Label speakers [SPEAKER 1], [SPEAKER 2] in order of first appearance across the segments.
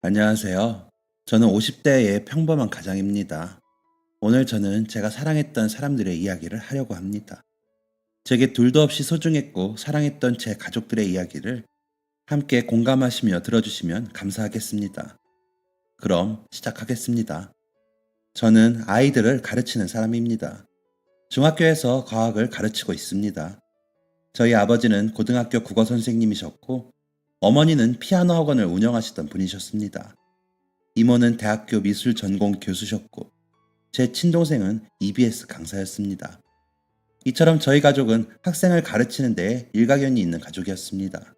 [SPEAKER 1] 안녕하세요. 저는 50대의 평범한 가장입니다. 오늘 저는 제가 사랑했던 사람들의 이야기를 하려고 합니다. 제게 둘도 없이 소중했고 사랑했던 제 가족들의 이야기를 함께 공감하시며 들어주시면 감사하겠습니다. 그럼 시작하겠습니다. 저는 아이들을 가르치는 사람입니다. 중학교에서 과학을 가르치고 있습니다. 저희 아버지는 고등학교 국어 선생님이셨고 어머니는 피아노 학원을 운영하시던 분이셨습니다. 이모는 대학교 미술 전공 교수셨고 제 친동생은 EBS 강사였습니다. 이처럼 저희 가족은 학생을 가르치는 데에 일가견이 있는 가족이었습니다.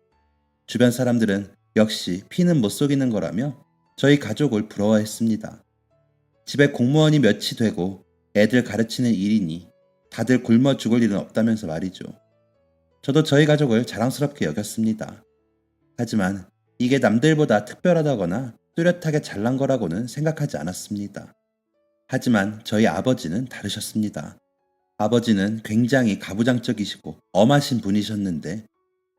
[SPEAKER 1] 주변 사람들은 역시 피는 못 속이는 거라며 저희 가족을 부러워했습니다. 집에 공무원이 몇이 되고 애들 가르치는 일이니 다들 굶어 죽을 일은 없다면서 말이죠. 저도 저희 가족을 자랑스럽게 여겼습니다. 하지만 이게 남들보다 특별하다거나 뚜렷하게 잘난 거라고는 생각하지 않았습니다. 하지만 저희 아버지는 다르셨습니다. 아버지는 굉장히 가부장적이시고 엄하신 분이셨는데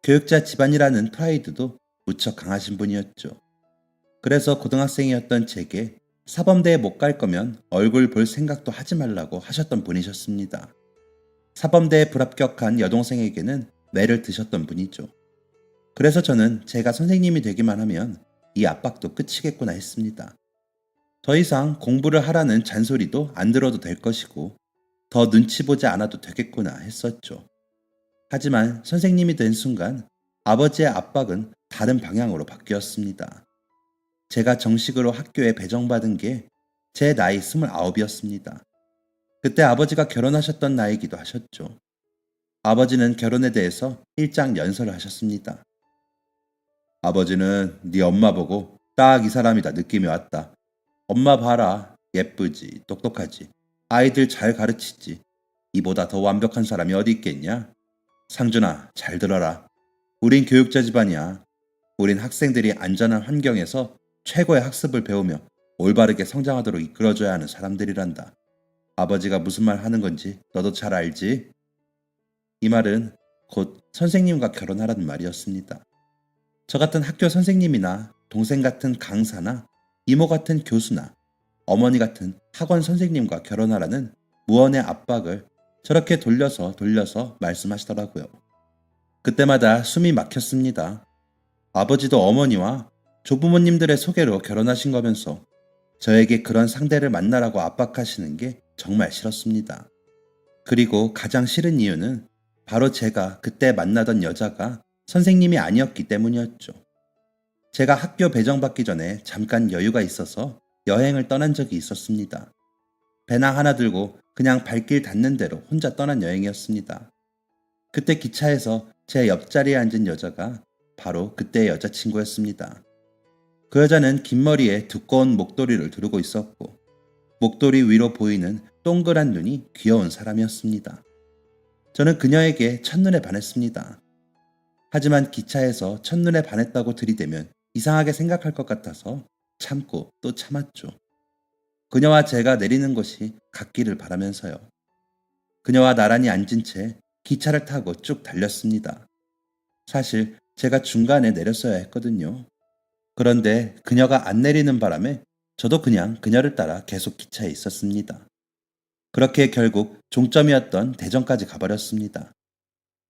[SPEAKER 1] 교육자 집안이라는 프라이드도 무척 강하신 분이었죠. 그래서 고등학생이었던 제게 사범대에 못 갈 거면 얼굴 볼 생각도 하지 말라고 하셨던 분이셨습니다. 사범대에 불합격한 여동생에게는 매를 드셨던 분이죠. 그래서 저는 제가 선생님이 되기만 하면 이 압박도 끝이겠구나 했습니다. 더 이상 공부를 하라는 잔소리도 안 들어도 될 것이고 더 눈치 보지 않아도 되겠구나 했었죠. 하지만 선생님이 된 순간 아버지의 압박은 다른 방향으로 바뀌었습니다. 제가 정식으로 학교에 배정받은 게 제 나이 29이었습니다. 그때 아버지가 결혼하셨던 나이기도 하셨죠. 아버지는 결혼에 대해서 일장연설을 하셨습니다. 아버지는 네 엄마 보고 딱 이 사람이다 느낌이 왔다. 엄마 봐라. 예쁘지, 똑똑하지, 아이들 잘 가르치지. 이보다 더 완벽한 사람이 어디 있겠냐? 상준아, 잘 들어라. 우린 교육자 집안이야. 우린 학생들이 안전한 환경에서 최고의 학습을 배우며 올바르게 성장하도록 이끌어줘야 하는 사람들이란다. 아버지가 무슨 말 하는 건지 너도 잘 알지? 이 말은 곧 선생님과 결혼하라는 말이었습니다. 저 같은 학교 선생님이나 동생 같은 강사나 이모 같은 교수나 어머니 같은 학원 선생님과 결혼하라는 무언의 압박을 저렇게 돌려서 말씀하시더라고요. 그때마다 숨이 막혔습니다. 아버지도 어머니와 조부모님들의 소개로 결혼하신 거면서 저에게 그런 상대를 만나라고 압박하시는 게 정말 싫었습니다. 그리고 가장 싫은 이유는 바로 제가 그때 만나던 여자가 선생님이 아니었기 때문이었죠. 제가 학교 배정받기 전에 잠깐 여유가 있어서 여행을 떠난 적이 있었습니다. 배낭 하나 들고 그냥 발길 닿는 대로 혼자 떠난 여행이었습니다. 그때 기차에서 제 옆자리에 앉은 여자가 바로 그때의 여자친구였습니다. 그 여자는 긴 머리에 두꺼운 목도리를 두르고 있었고 목도리 위로 보이는 동그란 눈이 귀여운 사람이었습니다. 저는 그녀에게 첫눈에 반했습니다. 하지만 기차에서 첫눈에 반했다고 들이대면 이상하게 생각할 것 같아서 참고 또 참았죠. 그녀와 제가 내리는 곳이 같기를 바라면서요. 그녀와 나란히 앉은 채 기차를 타고 쭉 달렸습니다. 사실 제가 중간에 내렸어야 했거든요. 그런데 그녀가 안 내리는 바람에 저도 그냥 그녀를 따라 계속 기차에 있었습니다. 그렇게 결국 종점이었던 대전까지 가버렸습니다.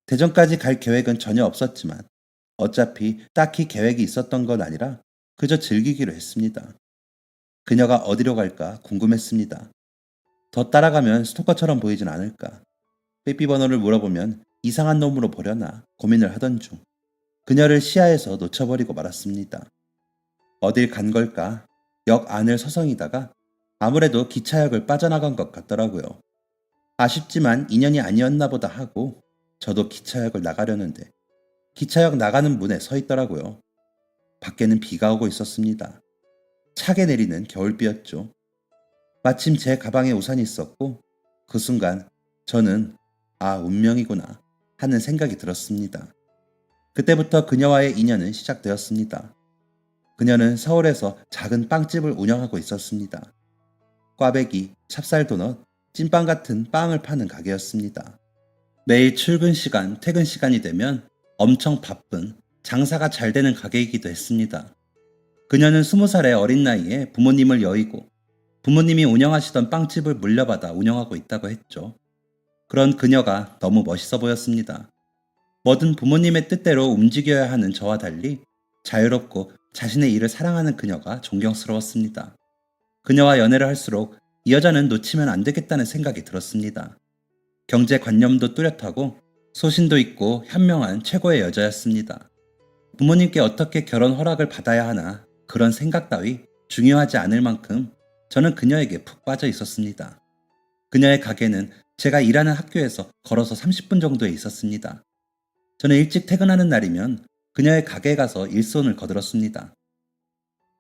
[SPEAKER 1] 대전까지 갈 계획은 전혀 없었지만 어차피 딱히 계획이 있었던 건 아니라 그저 즐기기로 했습니다. 그녀가 어디로 갈까 궁금했습니다. 더 따라가면 스토커처럼 보이진 않을까. 삐삐 번호를 물어보면 이상한 놈으로 보려나 고민을 하던 중 그녀를 시야에서 놓쳐버리고 말았습니다. 어딜 간 걸까? 역 안을 서성이다가 아무래도 기차역을 빠져나간 것 같더라고요. 아쉽지만 인연이 아니었나 보다 하고 저도 기차역을 나가려는데 기차역 나가는 문에 서 있더라고요. 밖에는 비가 오고 있었습니다. 차게 내리는 겨울비였죠. 마침 제 가방에 우산이 있었고 그 순간 저는 운명이구나 하는 생각이 들었습니다. 그때부터 그녀와의 인연은 시작되었습니다. 그녀는 서울에서 작은 빵집을 운영하고 있었습니다. 꽈배기, 찹쌀도넛, 찐빵 같은 빵을 파는 가게였습니다. 매일 출근 시간, 퇴근 시간이 되면 엄청 바쁜 장사가 잘 되는 가게이기도 했습니다. 그녀는 20살의 어린 나이에 부모님을 여의고 부모님이 운영하시던 빵집을 물려받아 운영하고 있다고 했죠. 그런 그녀가 너무 멋있어 보였습니다. 뭐든 부모님의 뜻대로 움직여야 하는 저와 달리 자유롭고 자신의 일을 사랑하는 그녀가 존경스러웠습니다. 그녀와 연애를 할수록 이 여자는 놓치면 안 되겠다는 생각이 들었습니다. 경제관념도 뚜렷하고 소신도 있고 현명한 최고의 여자였습니다. 부모님께 어떻게 결혼 허락을 받아야 하나 그런 생각 따위 중요하지 않을 만큼 저는 그녀에게 푹 빠져 있었습니다. 그녀의 가게는 제가 일하는 학교에서 걸어서 30분 정도에 있었습니다. 저는 일찍 퇴근하는 날이면 그녀의 가게에 가서 일손을 거들었습니다.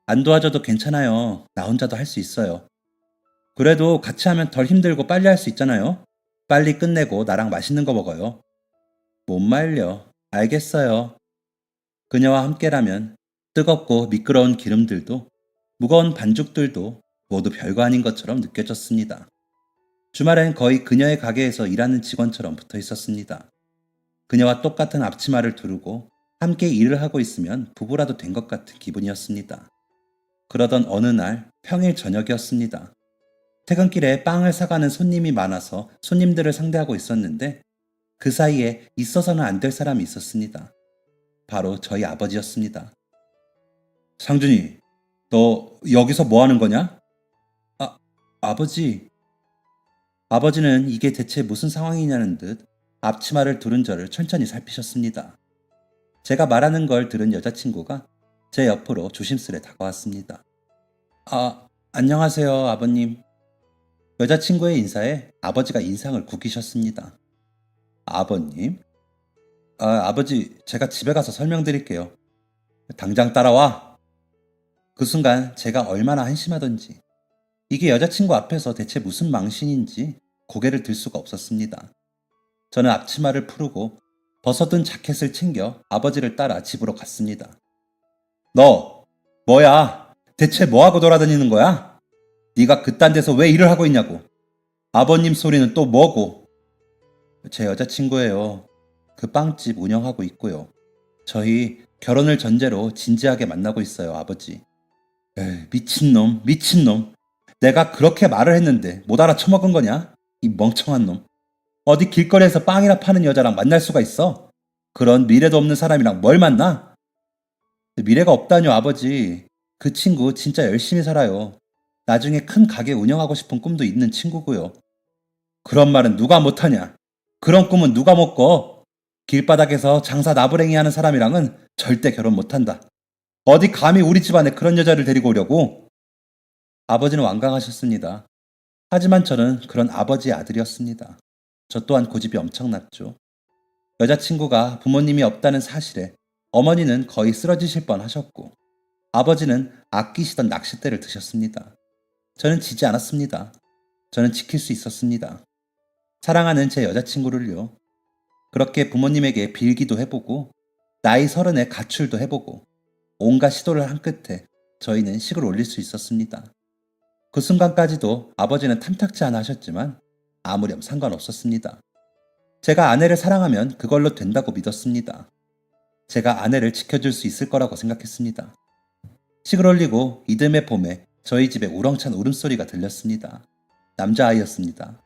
[SPEAKER 1] 안 도와줘도 괜찮아요. 나 혼자도 할 수 있어요. 그래도 같이 하면 덜 힘들고 빨리 할 수 있잖아요. 빨리 끝내고 나랑 맛있는 거 먹어요. 못 말려. 알겠어요. 그녀와 함께라면 뜨겁고 미끄러운 기름들도 무거운 반죽들도 모두 별거 아닌 것처럼 느껴졌습니다. 주말엔 거의 그녀의 가게에서 일하는 직원처럼 붙어 있었습니다. 그녀와 똑같은 앞치마를 두르고 함께 일을 하고 있으면 부부라도 된 것 같은 기분이었습니다. 그러던 어느 날 평일 저녁이었습니다. 퇴근길에 빵을 사가는 손님이 많아서 손님들을 상대하고 있었는데 그 사이에 있어서는 안 될 사람이 있었습니다. 바로 저희 아버지였습니다. 상준이, 너 여기서 뭐 하는 거냐? 아버지. 아버지는 이게 대체 무슨 상황이냐는 듯 앞치마를 두른 저를 천천히 살피셨습니다. 제가 말하는 걸 들은 여자친구가 제 옆으로 조심스레 다가왔습니다. 안녕하세요, 아버님. 여자친구의 인사에 아버지가 인상을 구기셨습니다. 아버님? 아버지, 제가 집에 가서 설명드릴게요. 당장 따라와. 그 순간 제가 얼마나 한심하던지, 이게 여자친구 앞에서 대체 무슨 망신인지 고개를 들 수가 없었습니다. 저는 앞치마를 풀고 벗어둔 자켓을 챙겨 아버지를 따라 집으로 갔습니다. 너, 뭐야? 대체 뭐하고 돌아다니는 거야? 네가 그딴 데서 왜 일을 하고 있냐고. 아버님 소리는 또 뭐고? 제 여자친구예요. 그 빵집 운영하고 있고요. 저희 결혼을 전제로 진지하게 만나고 있어요, 아버지. 에이, 미친놈, 미친놈. 내가 그렇게 말을 했는데 못 알아쳐먹은 거냐? 이 멍청한 놈. 어디 길거리에서 빵이나 파는 여자랑 만날 수가 있어? 그런 미래도 없는 사람이랑 뭘 만나? 미래가 없다뇨, 아버지. 그 친구 진짜 열심히 살아요. 나중에 큰 가게 운영하고 싶은 꿈도 있는 친구고요. 그런 말은 누가 못하냐? 그런 꿈은 누가 못 꿔? 길바닥에서 장사 나부랭이 하는 사람이랑은 절대 결혼 못한다. 어디 감히 우리 집안에 그런 여자를 데리고 오려고? 아버지는 완강하셨습니다. 하지만 저는 그런 아버지의 아들이었습니다. 저 또한 고집이 엄청났죠. 여자친구가 부모님이 없다는 사실에 어머니는 거의 쓰러지실 뻔 하셨고 아버지는 아끼시던 낚싯대를 드셨습니다. 저는 지지 않았습니다. 저는 지킬 수 있었습니다. 사랑하는 제 여자친구를요. 그렇게 부모님에게 빌기도 해보고 나이 30에 가출도 해보고 온갖 시도를 한 끝에 저희는 식을 올릴 수 있었습니다. 그 순간까지도 아버지는 탐탁지 않아 하셨지만 아무렴 상관없었습니다. 제가 아내를 사랑하면 그걸로 된다고 믿었습니다. 제가 아내를 지켜줄 수 있을 거라고 생각했습니다. 식을 올리고 이듬해 봄에 저희 집에 우렁찬 울음소리가 들렸습니다. 남자아이였습니다.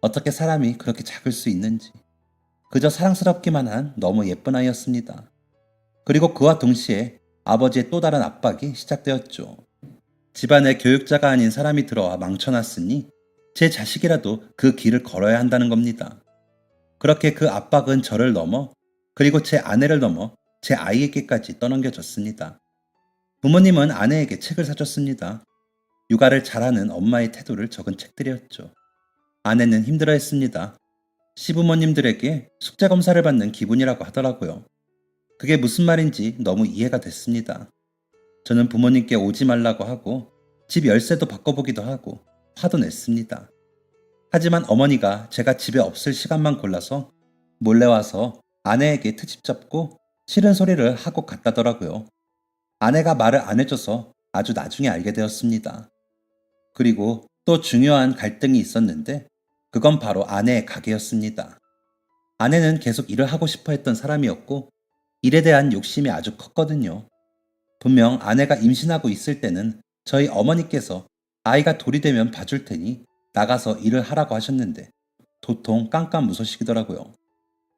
[SPEAKER 1] 어떻게 사람이 그렇게 작을 수 있는지. 그저 사랑스럽기만 한 너무 예쁜 아이였습니다. 그리고 그와 동시에 아버지의 또 다른 압박이 시작되었죠. 집안에 교육자가 아닌 사람이 들어와 망쳐놨으니 제 자식이라도 그 길을 걸어야 한다는 겁니다. 그렇게 그 압박은 저를 넘어 그리고 제 아내를 넘어 제 아이에게까지 떠넘겨졌습니다. 부모님은 아내에게 책을 사줬습니다. 육아를 잘하는 엄마의 태도를 적은 책들이었죠. 아내는 힘들어했습니다. 시부모님들에게 숙제검사를 받는 기분이라고 하더라고요. 그게 무슨 말인지 너무 이해가 됐습니다. 저는 부모님께 오지 말라고 하고 집 열쇠도 바꿔보기도 하고 화도 냈습니다. 하지만 어머니가 제가 집에 없을 시간만 골라서 몰래 와서 아내에게 트집 잡고 싫은 소리를 하고 갔다더라고요. 아내가 말을 안 해줘서 아주 나중에 알게 되었습니다. 그리고 또 중요한 갈등이 있었는데 그건 바로 아내의 가게였습니다. 아내는 계속 일을 하고 싶어 했던 사람이었고 일에 대한 욕심이 아주 컸거든요. 분명 아내가 임신하고 있을 때는 저희 어머니께서 아이가 돌이 되면 봐줄 테니 나가서 일을 하라고 하셨는데 도통 깜깜무소식이더라고요.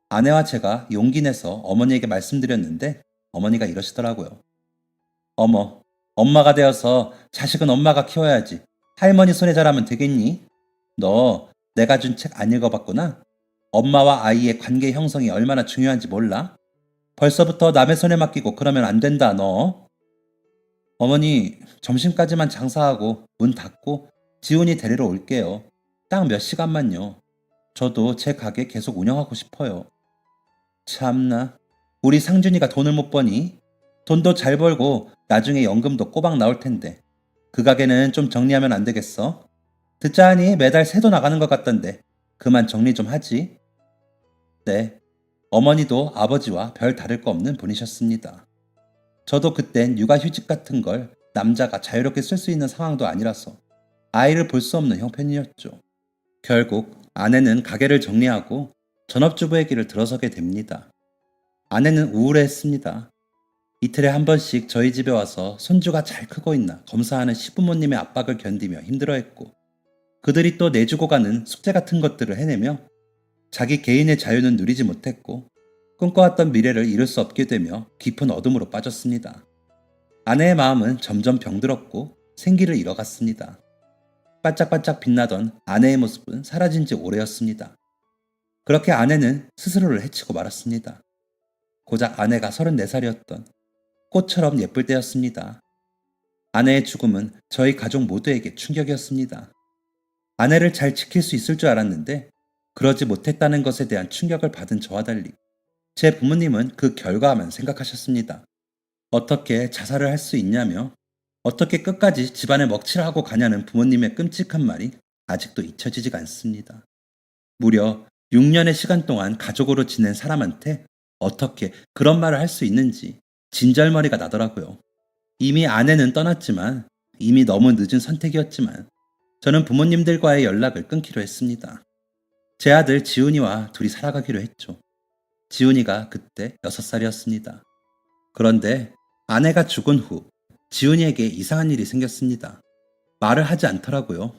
[SPEAKER 1] 아내와 제가 용기 내서 어머니에게 말씀드렸는데 어머니가 이러시더라고요. 어머, 엄마가 되어서 자식은 엄마가 키워야지. 할머니 손에 자라면 되겠니? 너 내가 준 책 안 읽어봤구나? 엄마와 아이의 관계 형성이 얼마나 중요한지 몰라? 벌써부터 남의 손에 맡기고 그러면 안 된다, 너. 어머니, 점심까지만 장사하고 문 닫고 지훈이 데리러 올게요. 딱 몇 시간만요. 저도 제 가게 계속 운영하고 싶어요. 참나, 우리 상준이가 돈을 못 버니? 돈도 잘 벌고 나중에 연금도 꼬박 나올 텐데 그 가게는 좀 정리하면 안 되겠어? 듣자 하니 매달 새도 나가는 것 같던데 그만 정리 좀 하지. 네, 어머니도 아버지와 별 다를 거 없는 분이셨습니다. 저도 그땐 육아휴직 같은 걸 남자가 자유롭게 쓸 수 있는 상황도 아니라서 아이를 볼 수 없는 형편이었죠. 결국 아내는 가게를 정리하고 전업주부의 길을 들어서게 됩니다. 아내는 우울해했습니다. 이틀에 한 번씩 저희 집에 와서 손주가 잘 크고 있나 검사하는 시부모님의 압박을 견디며 힘들어했고 그들이 또 내주고 가는 숙제 같은 것들을 해내며 자기 개인의 자유는 누리지 못했고 꿈꿔왔던 미래를 이룰 수 없게 되며 깊은 어둠으로 빠졌습니다. 아내의 마음은 점점 병들었고 생기를 잃어갔습니다. 반짝반짝 빛나던 아내의 모습은 사라진 지 오래였습니다. 그렇게 아내는 스스로를 해치고 말았습니다. 고작 아내가 34살이었던 꽃처럼 예쁠 때였습니다. 아내의 죽음은 저희 가족 모두에게 충격이었습니다. 아내를 잘 지킬 수 있을 줄 알았는데 그러지 못했다는 것에 대한 충격을 받은 저와 달리 제 부모님은 그 결과만 생각하셨습니다. 어떻게 자살을 할 수 있냐며 어떻게 끝까지 집안에 먹칠을 하고 가냐는 부모님의 끔찍한 말이 아직도 잊혀지지가 않습니다. 무려 6년의 시간 동안 가족으로 지낸 사람한테 어떻게 그런 말을 할 수 있는지 진절머리가 나더라고요. 이미 아내는 떠났지만 이미 너무 늦은 선택이었지만 저는 부모님들과의 연락을 끊기로 했습니다. 제 아들 지훈이와 둘이 살아가기로 했죠. 지훈이가 그때 6살이었습니다. 그런데 아내가 죽은 후 지훈이에게 이상한 일이 생겼습니다. 말을 하지 않더라고요.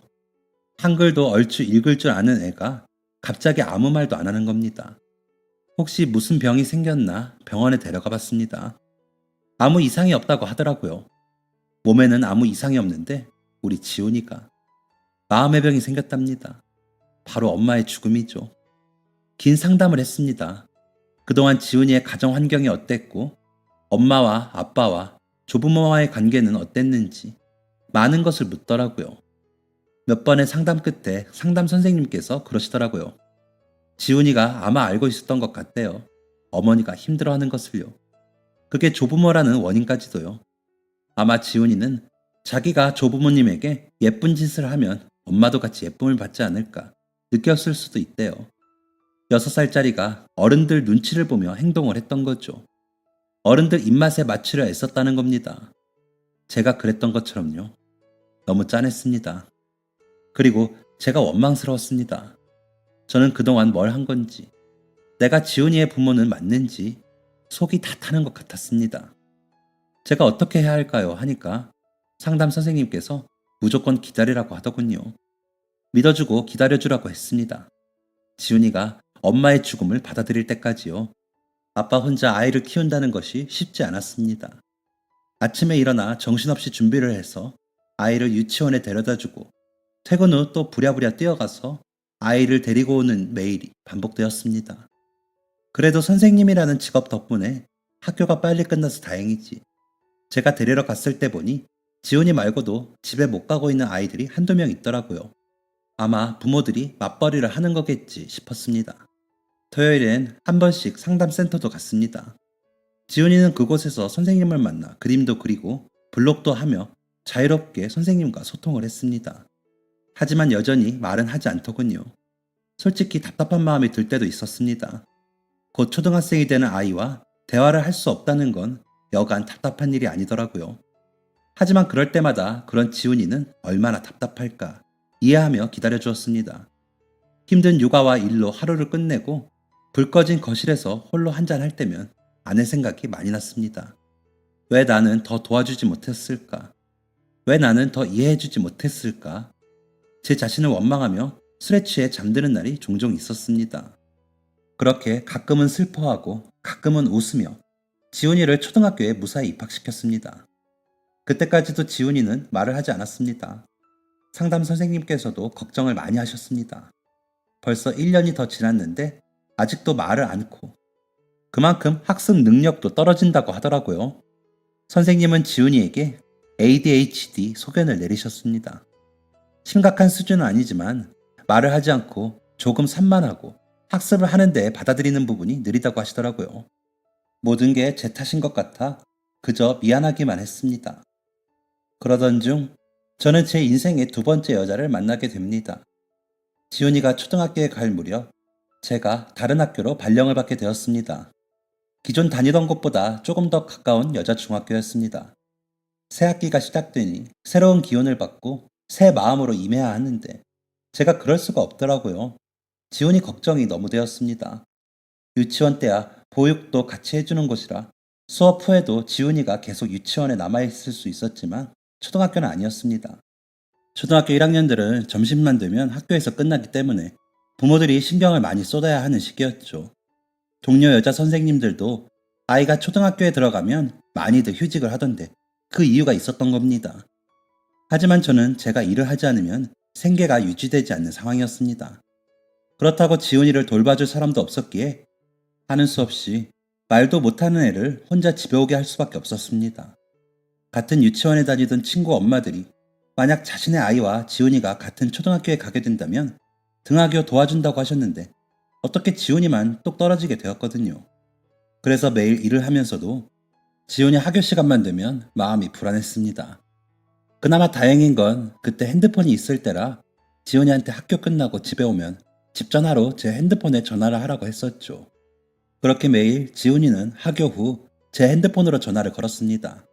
[SPEAKER 1] 한글도 얼추 읽을 줄 아는 애가 갑자기 아무 말도 안 하는 겁니다. 혹시 무슨 병이 생겼나 병원에 데려가 봤습니다. 아무 이상이 없다고 하더라고요. 몸에는 아무 이상이 없는데 우리 지훈이가 마음의 병이 생겼답니다. 바로 엄마의 죽음이죠. 긴 상담을 했습니다. 그동안 지훈이의 가정 환경이 어땠고 엄마와 아빠와 조부모와의 관계는 어땠는지 많은 것을 묻더라고요. 몇 번의 상담 끝에 상담 선생님께서 그러시더라고요. 지훈이가 아마 알고 있었던 것 같대요. 어머니가 힘들어하는 것을요. 그게 조부모라는 원인까지도요. 아마 지훈이는 자기가 조부모님에게 예쁜 짓을 하면 엄마도 같이 예쁨을 받지 않을까 느꼈을 수도 있대요. 6살짜리가 어른들 눈치를 보며 행동을 했던 거죠. 어른들 입맛에 맞추려 애썼다는 겁니다. 제가 그랬던 것처럼요. 너무 짠했습니다. 그리고 제가 원망스러웠습니다. 저는 그동안 뭘 한 건지, 내가 지훈이의 부모는 맞는지 속이 다 타는 것 같았습니다. 제가 어떻게 해야 할까요? 하니까 상담 선생님께서 무조건 기다리라고 하더군요. 믿어주고 기다려주라고 했습니다. 지훈이가 엄마의 죽음을 받아들일 때까지요. 아빠 혼자 아이를 키운다는 것이 쉽지 않았습니다. 아침에 일어나 정신없이 준비를 해서 아이를 유치원에 데려다주고 퇴근 후 또 부랴부랴 뛰어가서 아이를 데리고 오는 매일이 반복되었습니다. 그래도 선생님이라는 직업 덕분에 학교가 빨리 끝나서 다행이지. 제가 데리러 갔을 때 보니 지훈이 말고도 집에 못 가고 있는 아이들이 한두 명 있더라고요. 아마 부모들이 맞벌이를 하는 거겠지 싶었습니다. 토요일엔 한 번씩 상담센터도 갔습니다. 지훈이는 그곳에서 선생님을 만나 그림도 그리고 블록도 하며 자유롭게 선생님과 소통을 했습니다. 하지만 여전히 말은 하지 않더군요. 솔직히 답답한 마음이 들 때도 있었습니다. 곧 초등학생이 되는 아이와 대화를 할 수 없다는 건 여간 답답한 일이 아니더라고요. 하지만 그럴 때마다 그런 지훈이는 얼마나 답답할까 이해하며 기다려주었습니다. 힘든 육아와 일로 하루를 끝내고 불 꺼진 거실에서 홀로 한잔할 때면 아내 생각이 많이 났습니다. 왜 나는 더 도와주지 못했을까? 왜 나는 더 이해해주지 못했을까? 제 자신을 원망하며 술에 취해 잠드는 날이 종종 있었습니다. 그렇게 가끔은 슬퍼하고 가끔은 웃으며 지훈이를 초등학교에 무사히 입학시켰습니다. 그때까지도 지훈이는 말을 하지 않았습니다. 상담 선생님께서도 걱정을 많이 하셨습니다. 벌써 1년이 더 지났는데 아직도 말을 않고 그만큼 학습 능력도 떨어진다고 하더라고요. 선생님은 지훈이에게 ADHD 소견을 내리셨습니다. 심각한 수준은 아니지만 말을 하지 않고 조금 산만하고 학습을 하는 데 받아들이는 부분이 느리다고 하시더라고요. 모든 게 제 탓인 것 같아 그저 미안하기만 했습니다. 그러던 중 저는 제 인생의 두 번째 여자를 만나게 됩니다. 지훈이가 초등학교에 갈 무렵 제가 다른 학교로 발령을 받게 되었습니다. 기존 다니던 곳보다 조금 더 가까운 여자 중학교였습니다. 새 학기가 시작되니 새로운 기운을 받고 새 마음으로 임해야 하는데 제가 그럴 수가 없더라고요. 지훈이 걱정이 너무 되었습니다. 유치원 때야 보육도 같이 해주는 곳이라 수업 후에도 지훈이가 계속 유치원에 남아있을 수 있었지만 초등학교는 아니었습니다. 초등학교 1학년들은 점심만 되면 학교에서 끝나기 때문에 부모들이 신경을 많이 쏟아야 하는 시기였죠. 동료 여자 선생님들도 아이가 초등학교에 들어가면 많이들 휴직을 하던데 그 이유가 있었던 겁니다. 하지만 저는 제가 일을 하지 않으면 생계가 유지되지 않는 상황이었습니다. 그렇다고 지훈이를 돌봐줄 사람도 없었기에 하는 수 없이 말도 못하는 애를 혼자 집에 오게 할 수밖에 없었습니다. 같은 유치원에 다니던 친구 엄마들이 만약 자신의 아이와 지훈이가 같은 초등학교에 가게 된다면 등하교 도와준다고 하셨는데 어떻게 지훈이만 똑 떨어지게 되었거든요. 그래서 매일 일을 하면서도 지훈이 학교 시간만 되면 마음이 불안했습니다. 그나마 다행인 건 그때 핸드폰이 있을 때라 지훈이한테 학교 끝나고 집에 오면 집 전화로 제 핸드폰에 전화를 하라고 했었죠. 그렇게 매일 지훈이는 학교 후 제 핸드폰으로 전화를 걸었습니다.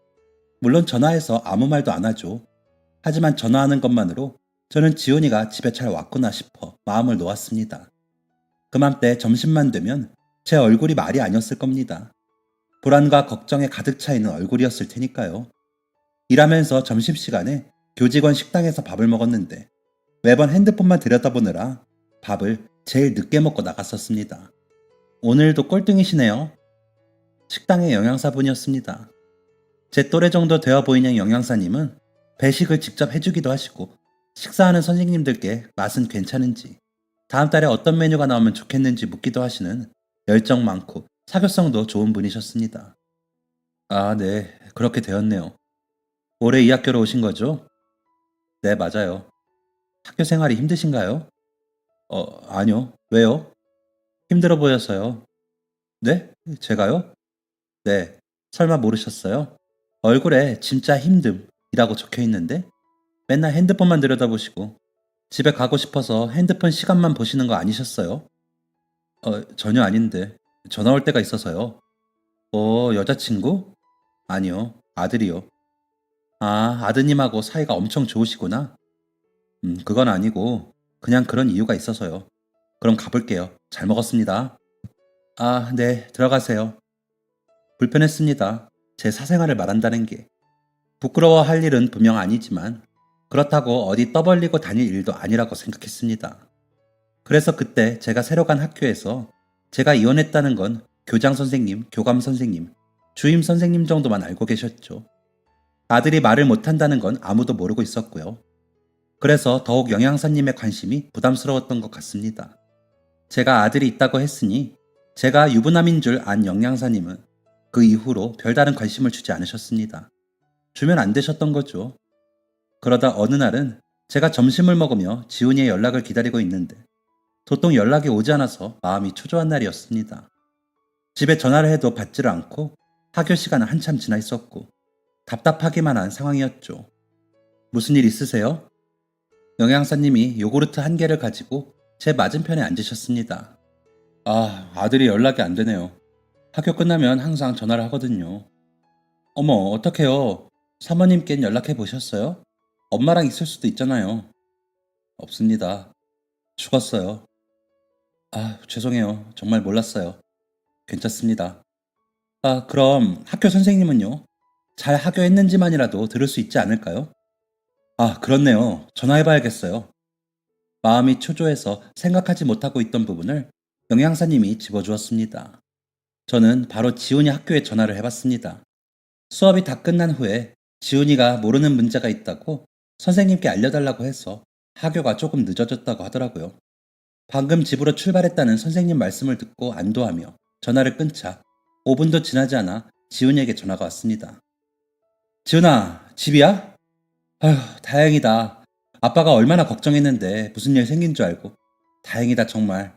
[SPEAKER 1] 물론 전화해서 아무 말도 안 하죠. 하지만 전화하는 것만으로 저는 지훈이가 집에 잘 왔구나 싶어 마음을 놓았습니다. 그맘때 점심만 되면 제 얼굴이 말이 아니었을 겁니다. 불안과 걱정에 가득 차 있는 얼굴이었을 테니까요. 일하면서 점심시간에 교직원 식당에서 밥을 먹었는데 매번 핸드폰만 들여다보느라 밥을 제일 늦게 먹고 나갔었습니다. 오늘도 꼴등이시네요. 식당의 영양사분이었습니다. 제 또래 정도 되어 보이는 영양사님은 배식을 직접 해주기도 하시고 식사하는 선생님들께 맛은 괜찮은지 다음 달에 어떤 메뉴가 나오면 좋겠는지 묻기도 하시는 열정 많고 사교성도 좋은 분이셨습니다. 아, 네. 그렇게 되었네요. 올해 이 학교로 오신 거죠? 네, 맞아요. 학교 생활이 힘드신가요? 아니요. 왜요? 힘들어 보여서요. 네? 제가요? 네. 설마 모르셨어요? 얼굴에 진짜 힘듦이라고 적혀 있는데 맨날 핸드폰만 들여다보시고 집에 가고 싶어서 핸드폰 시간만 보시는 거 아니셨어요? 전혀 아닌데 전화 올 때가 있어서요. 여자친구? 아니요. 아들이요. 아, 아드님하고 사이가 엄청 좋으시구나. 그건 아니고 그냥 그런 이유가 있어서요. 그럼 가볼게요. 잘 먹었습니다. 아, 네. 들어가세요. 불편했습니다. 제 사생활을 말한다는 게. 부끄러워할 일은 분명 아니지만 그렇다고 어디 떠벌리고 다닐 일도 아니라고 생각했습니다. 그래서 그때 제가 새로 간 학교에서 제가 이혼했다는 건 교장 선생님, 교감 선생님, 주임 선생님 정도만 알고 계셨죠. 아들이 말을 못한다는 건 아무도 모르고 있었고요. 그래서 더욱 영양사님의 관심이 부담스러웠던 것 같습니다. 제가 아들이 있다고 했으니 제가 유부남인 줄 안 영양사님은 그 이후로 별다른 관심을 주지 않으셨습니다. 주면 안 되셨던 거죠. 그러다 어느 날은 제가 점심을 먹으며 지훈이의 연락을 기다리고 있는데 도통 연락이 오지 않아서 마음이 초조한 날이었습니다. 집에 전화를 해도 받지를 않고 학교 시간은 한참 지나 있었고 답답하기만 한 상황이었죠. 무슨 일 있으세요? 영양사님이 요구르트 한 개를 가지고 제 맞은편에 앉으셨습니다. 아, 아들이 연락이 안 되네요. 학교 끝나면 항상 전화를 하거든요. 어머, 어떡해요. 사모님께는 연락해 보셨어요? 엄마랑 있을 수도 있잖아요. 없습니다. 죽었어요. 아, 죄송해요. 정말 몰랐어요. 괜찮습니다. 아, 그럼 학교 선생님은요? 잘 하교했는지만이라도 들을 수 있지 않을까요? 아, 그렇네요. 전화해봐야겠어요. 마음이 초조해서 생각하지 못하고 있던 부분을 영양사님이 집어주었습니다. 저는 바로 지훈이 학교에 전화를 해봤습니다. 수업이 다 끝난 후에 지훈이가 모르는 문제가 있다고 선생님께 알려달라고 해서 하교가 조금 늦어졌다고 하더라고요. 방금 집으로 출발했다는 선생님 말씀을 듣고 안도하며 전화를 끊자 5분도 지나지 않아 지훈이에게 전화가 왔습니다. 지훈아, 집이야? 아휴, 다행이다. 아빠가 얼마나 걱정했는데 무슨 일 생긴 줄 알고. 다행이다, 정말.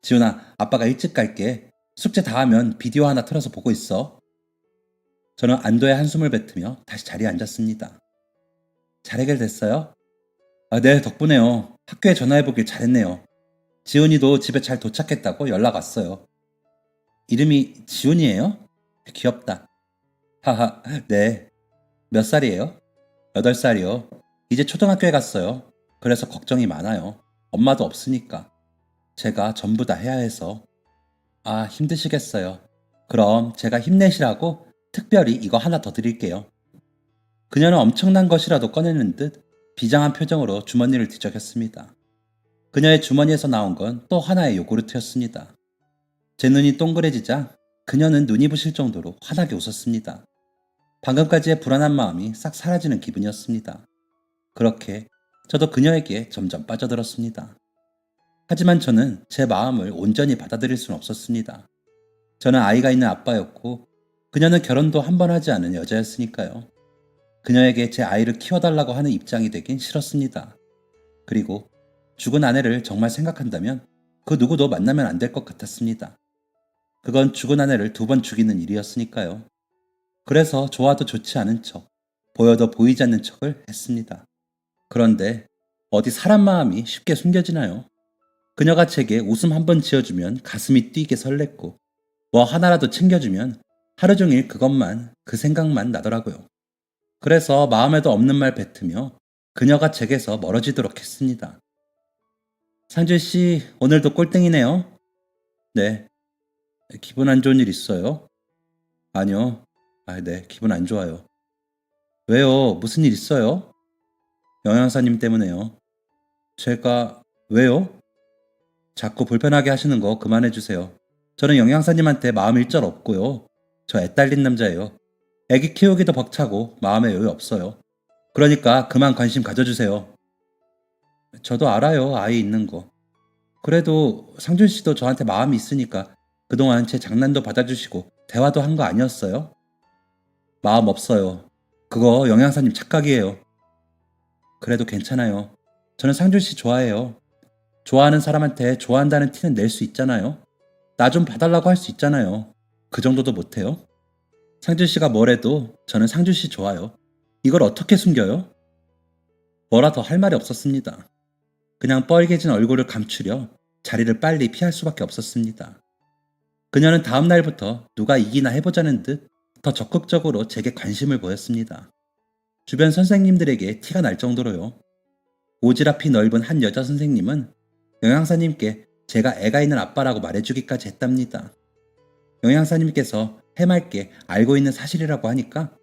[SPEAKER 1] 지훈아, 아빠가 일찍 갈게. 숙제 다 하면 비디오 하나 틀어서 보고 있어. 저는 안도의 한숨을 뱉으며 다시 자리에 앉았습니다. 잘 해결됐어요? 아, 네, 덕분에요. 학교에 전화해보길 잘했네요. 지훈이도 집에 잘 도착했다고 연락 왔어요. 이름이 지훈이에요? 귀엽다. 하하, 네. 몇 살이에요? 8살이요. 이제 초등학교에 갔어요. 그래서 걱정이 많아요. 엄마도 없으니까. 제가 전부 다 해야 해서. 아, 힘드시겠어요. 그럼 제가 힘내시라고 특별히 이거 하나 더 드릴게요. 그녀는 엄청난 것이라도 꺼내는 듯 비장한 표정으로 주머니를 뒤적였습니다. 그녀의 주머니에서 나온 건 또 하나의 요구르트였습니다. 제 눈이 동그래지자 그녀는 눈이 부실 정도로 환하게 웃었습니다. 방금까지의 불안한 마음이 싹 사라지는 기분이었습니다. 그렇게 저도 그녀에게 점점 빠져들었습니다. 하지만 저는 제 마음을 온전히 받아들일 수는 없었습니다. 저는 아이가 있는 아빠였고 그녀는 결혼도 한 번 하지 않은 여자였으니까요. 그녀에게 제 아이를 키워달라고 하는 입장이 되긴 싫었습니다. 그리고 죽은 아내를 정말 생각한다면 그 누구도 만나면 안 될 것 같았습니다. 그건 죽은 아내를 2번 죽이는 일이었으니까요. 그래서 좋아도 좋지 않은 척, 보여도 보이지 않는 척을 했습니다. 그런데 어디 사람 마음이 쉽게 숨겨지나요? 그녀가 제게 웃음 한 번 지어주면 가슴이 뛰게 설렜고 뭐 하나라도 챙겨주면 하루 종일 그것만, 그 생각만 나더라고요. 그래서 마음에도 없는 말 뱉으며 그녀가 제게서 멀어지도록 했습니다. 상준 씨, 오늘도 꼴등이네요. 네. 기분 안 좋은 일 있어요? 아니요. 아, 네. 기분 안 좋아요. 왜요? 무슨 일 있어요? 영양사님 때문에요. 제가, 왜요? 자꾸 불편하게 하시는 거 그만해 주세요. 저는 영양사님한테 마음 일절 없고요. 저 애 딸린 남자예요. 애기 키우기도 벅차고 마음에 여유 없어요. 그러니까 그만 관심 가져주세요. 저도 알아요, 아이 있는 거. 그래도 상준 씨도 저한테 마음이 있으니까 그동안 제 장난도 받아주시고 대화도 한 거 아니었어요? 마음 없어요. 그거 영양사님 착각이에요. 그래도 괜찮아요. 저는 상준 씨 좋아해요. 좋아하는 사람한테 좋아한다는 티는 낼 수 있잖아요. 나 좀 봐달라고 할 수 있잖아요. 그 정도도 못해요? 상준 씨가 뭐래도 저는 상준 씨 좋아요. 이걸 어떻게 숨겨요? 뭐라 더 할 말이 없었습니다. 그냥 뻘개진 얼굴을 감추려 자리를 빨리 피할 수밖에 없었습니다. 그녀는 다음 날부터 누가 이기나 해보자는 듯 더 적극적으로 제게 관심을 보였습니다. 주변 선생님들에게 티가 날 정도로요. 오지랖이 넓은 한 여자 선생님은 영양사님께 제가 애가 있는 아빠라고 말해주기까지 했답니다. 영양사님께서 해맑게 알고 있는 사실이라고 하니까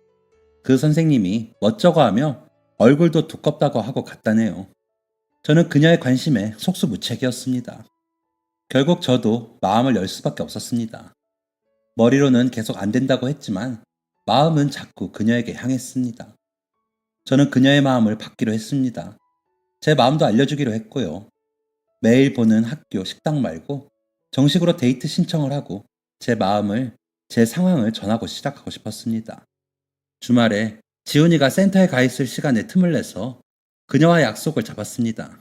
[SPEAKER 1] 그 선생님이 멋쩍어 하며 얼굴도 두껍다고 하고 갔다네요. 저는 그녀의 관심에 속수무책이었습니다. 결국 저도 마음을 열 수밖에 없었습니다. 머리로는 계속 안 된다고 했지만 마음은 자꾸 그녀에게 향했습니다. 저는 그녀의 마음을 받기로 했습니다. 제 마음도 알려주기로 했고요. 매일 보는 학교 식당 말고 정식으로 데이트 신청을 하고 제 마음을, 제 상황을 전하고 시작하고 싶었습니다. 주말에 지훈이가 센터에 가 있을 시간에 틈을 내서 그녀와의 약속을 잡았습니다.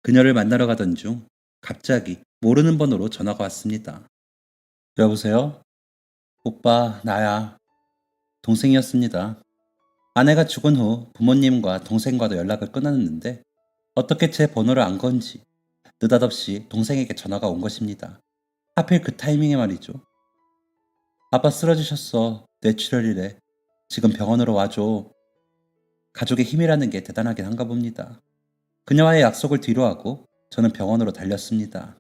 [SPEAKER 1] 그녀를 만나러 가던 중 갑자기 모르는 번호로 전화가 왔습니다. 여보세요? 오빠, 나야. 동생이었습니다. 아내가 죽은 후 부모님과 동생과도 연락을 끊었는데 어떻게 제 번호를 안 건지 느닷없이 동생에게 전화가 온 것입니다. 하필 그 타이밍에 말이죠. 아빠 쓰러지셨어. 뇌출혈이래. 지금 병원으로 와줘. 가족의 힘이라는 게 대단하긴 한가 봅니다. 그녀와의 약속을 뒤로하고 저는 병원으로 달렸습니다.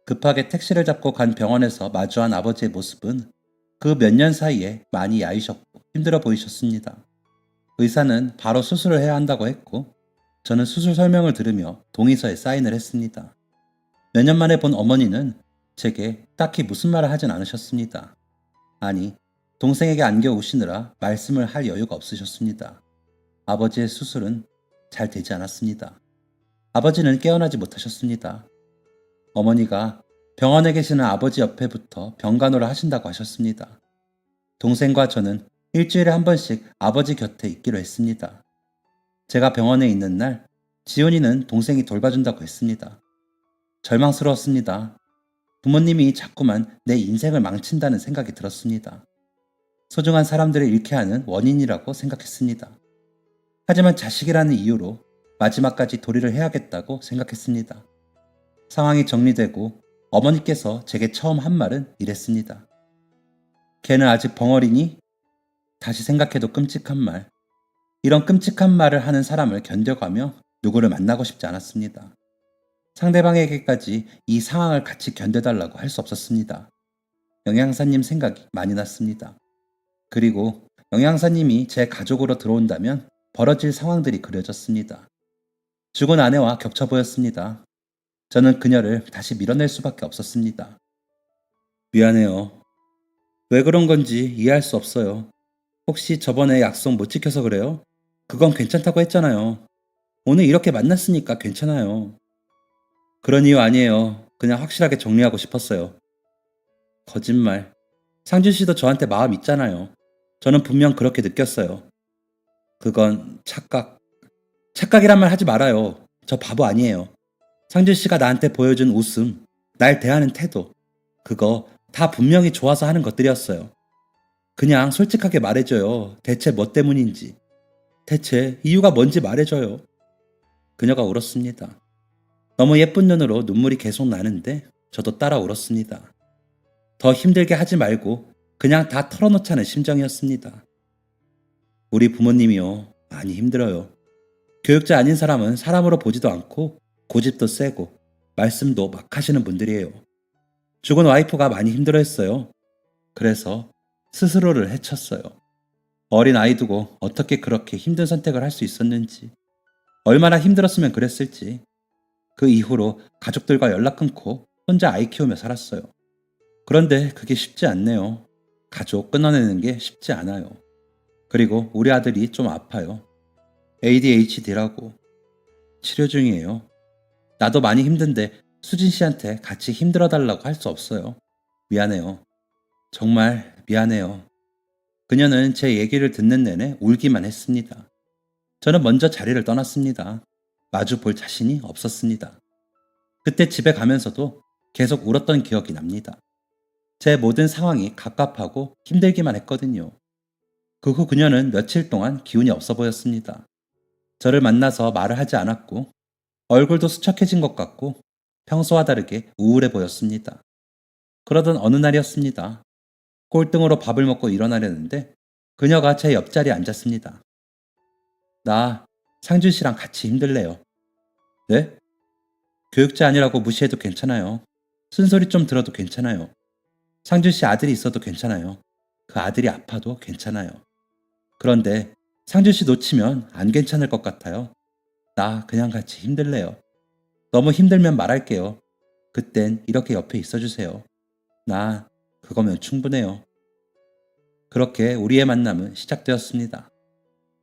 [SPEAKER 1] 급하게 택시를 잡고 간 병원에서 마주한 아버지의 모습은 그 몇 년 사이에 많이 야위셨고 힘들어 보이셨습니다. 의사는 바로 수술을 해야 한다고 했고 저는 수술 설명을 들으며 동의서에 사인을 했습니다. 몇 년 만에 본 어머니는 제게 딱히 무슨 말을 하진 않으셨습니다. 아니, 동생에게 안겨 오시느라 말씀을 할 여유가 없으셨습니다. 아버지의 수술은 잘 되지 않았습니다. 아버지는 깨어나지 못하셨습니다. 어머니가 병원에 계시는 아버지 옆에부터 병간호를 하신다고 하셨습니다. 동생과 저는 일주일에 한 번씩 아버지 곁에 있기로 했습니다. 제가 병원에 있는 날 지훈이는 동생이 돌봐준다고 했습니다. 절망스러웠습니다. 부모님이 자꾸만 내 인생을 망친다는 생각이 들었습니다. 소중한 사람들을 잃게 하는 원인이라고 생각했습니다. 하지만 자식이라는 이유로 마지막까지 도리를 해야겠다고 생각했습니다. 상황이 정리되고 어머니께서 제게 처음 한 말은 이랬습니다. 걔는 아직 벙어리니? 다시 생각해도 끔찍한 말. 이런 끔찍한 말을 하는 사람을 견뎌가며 누구를 만나고 싶지 않았습니다. 상대방에게까지 이 상황을 같이 견뎌달라고 할 수 없었습니다. 영양사님 생각이 많이 났습니다. 그리고 영양사님이 제 가족으로 들어온다면 벌어질 상황들이 그려졌습니다. 죽은 아내와 겹쳐 보였습니다. 저는 그녀를 다시 밀어낼 수밖에 없었습니다. 미안해요. 왜 그런 건지 이해할 수 없어요. 혹시 저번에 약속 못 지켜서 그래요? 그건 괜찮다고 했잖아요. 오늘 이렇게 만났으니까 괜찮아요. 그런 이유 아니에요. 그냥 확실하게 정리하고 싶었어요. 거짓말. 상준 씨도 저한테 마음 있잖아요. 저는 분명 그렇게 느꼈어요. 그건 착각. 착각이란 말 하지 말아요. 저 바보 아니에요. 상준 씨가 나한테 보여준 웃음, 날 대하는 태도, 그거 다 분명히 좋아서 하는 것들이었어요. 그냥 솔직하게 말해줘요. 대체 뭐 때문인지. 대체 이유가 뭔지 말해줘요. 그녀가 울었습니다. 너무 예쁜 눈으로 눈물이 계속 나는데 저도 따라 울었습니다. 더 힘들게 하지 말고 그냥 다 털어놓자는 심정이었습니다. 우리 부모님이요. 많이 힘들어요. 교육자 아닌 사람은 사람으로 보지도 않고 고집도 세고 말씀도 막 하시는 분들이에요. 죽은 와이프가 많이 힘들어했어요. 그래서 스스로를 해쳤어요. 어린 아이 두고 어떻게 그렇게 힘든 선택을 할 수 있었는지, 얼마나 힘들었으면 그랬을지. 그 이후로 가족들과 연락 끊고 혼자 아이 키우며 살았어요. 그런데 그게 쉽지 않네요. 가족 끊어내는 게 쉽지 않아요. 그리고 우리 아들이 좀 아파요. ADHD라고. 치료 중이에요. 나도 많이 힘든데 수진 씨한테 같이 힘들어달라고 할 수 없어요. 미안해요. 정말 미안해요. 그녀는 제 얘기를 듣는 내내 울기만 했습니다. 저는 먼저 자리를 떠났습니다. 마주 볼 자신이 없었습니다. 그때 집에 가면서도 계속 울었던 기억이 납니다. 제 모든 상황이 갑갑하고 힘들기만 했거든요. 그 후 그녀는 며칠 동안 기운이 없어 보였습니다. 저를 만나서 말을 하지 않았고 얼굴도 수척해진 것 같고 평소와 다르게 우울해 보였습니다. 그러던 어느 날이었습니다. 꼴등으로 밥을 먹고 일어나려는데 그녀가 제 옆자리에 앉았습니다. 나 상준 씨랑 같이 힘들래요. 네? 교육자 아니라고 무시해도 괜찮아요. 쓴소리 좀 들어도 괜찮아요. 상준 씨 아들이 있어도 괜찮아요. 그 아들이 아파도 괜찮아요. 그런데 상준 씨 놓치면 안 괜찮을 것 같아요. 나 그냥 같이 힘들래요. 너무 힘들면 말할게요. 그땐 이렇게 옆에 있어주세요. 나 그거면 충분해요. 그렇게 우리의 만남은 시작되었습니다.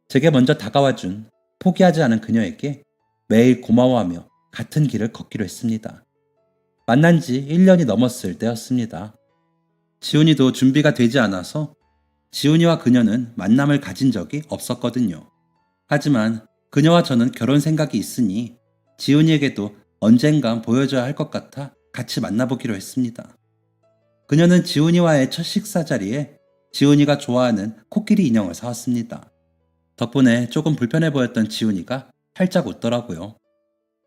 [SPEAKER 1] 제게 먼저 다가와준 포기하지 않은 그녀에게 매일 고마워하며 같은 길을 걷기로 했습니다. 만난 지 1년이 넘었을 때였습니다. 지훈이도 준비가 되지 않아서 지훈이와 그녀는 만남을 가진 적이 없었거든요. 하지만 그녀와 저는 결혼 생각이 있으니 지훈이에게도 언젠간 보여줘야 할 것 같아 같이 만나보기로 했습니다. 그녀는 지훈이와의 첫 식사 자리에 지훈이가 좋아하는 코끼리 인형을 사왔습니다. 덕분에 조금 불편해 보였던 지훈이가 활짝 웃더라고요.